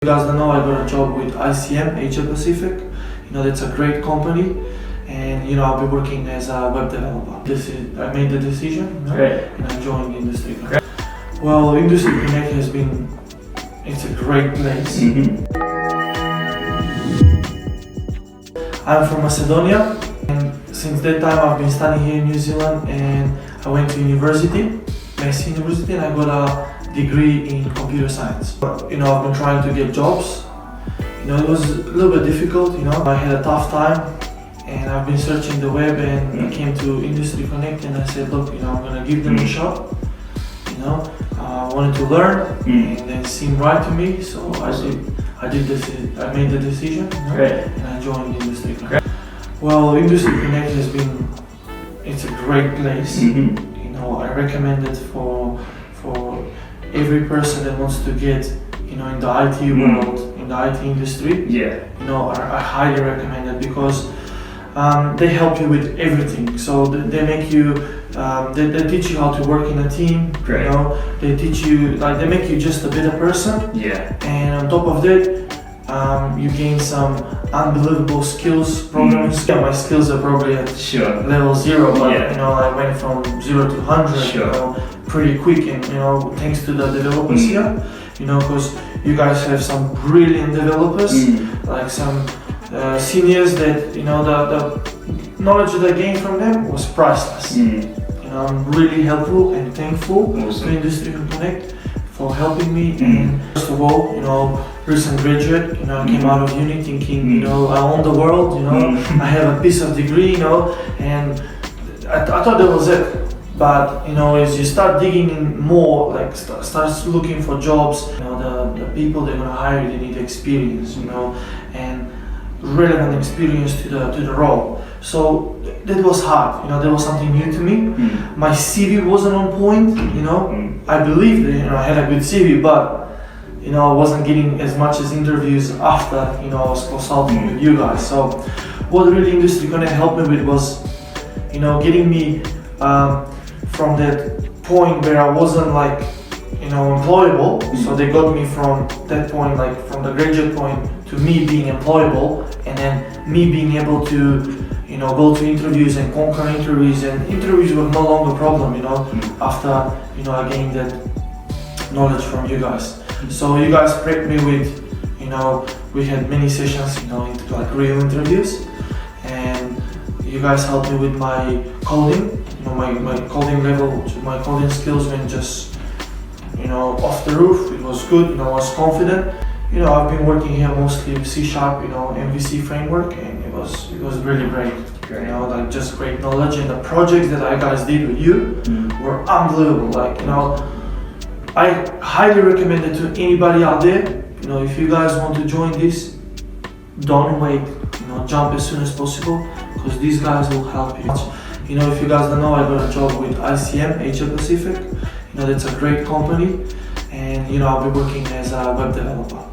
You guys don't know, I got a job with ICM Asia Pacific. That's a great company, and I'll be working as a web developer. I made the decision, and I joined Industry Connect. Well, Industry Connect it's a great place. I'm from Macedonia, and since that time I've been studying here in New Zealand, and I went to university, Massey University, and I got a degree in computer science. I've been trying to get jobs. It was a little bit difficult, I had a tough time, and I've been searching the web, and I came to Industry Connect, and I said, look, I'm gonna give them a shot. I wanted to learn, and it seemed right to me, so I made the decision, and I joined Industry Connect. Well, Industry Connect it's a great place. I recommend it for every person that wants to get, in the IT world, in the IT industry. I highly recommend it because they help you with everything. So they make you, they teach you how to work in a team. They teach you, they make you just a better person. And on top of that, you gain some unbelievable skills, programming skills. My skills are probably at level 0, but I went from 0 to 100 pretty quick, and thanks to the developers here, because you guys have some brilliant developers, like some seniors that the knowledge that I gained from them was priceless. I'm really helpful and thankful to Industry Connect for helping me. And first of all, recent graduate, I came out of uni thinking, I own the world, I have a piece of degree, and I thought that was it. But as you start digging in more, start looking for jobs, the people they're gonna hire, they need experience, and relevant experience to the role. So that was hard, that was something new to me. My CV wasn't on point, I believed that I had a good CV, but I wasn't getting as much as interviews after I was consulting with you guys. So what really Industry Connect helped me with was getting me from that point where I wasn't employable. So they got me from that point, from the graduate point to me being employable, and then me being able to go to interviews and conquer interviews, and interviews were no longer a problem, after I gained that knowledge from you guys. So you guys prepped me with, we had many sessions, real interviews, and you guys helped me with my coding, my coding level, my coding skills went just, off the roof. It was good, I was confident. I've been working here mostly with C#, MVC framework, and it was really great. Just great knowledge, and the projects that I guys did with you were unbelievable. I highly recommend it to anybody out there. If you guys want to join this, don't wait. Jump as soon as possible, because these guys will help you. If you guys don't know, I got a job with ICM Asia Pacific. That's a great company, and I'll be working as a web developer.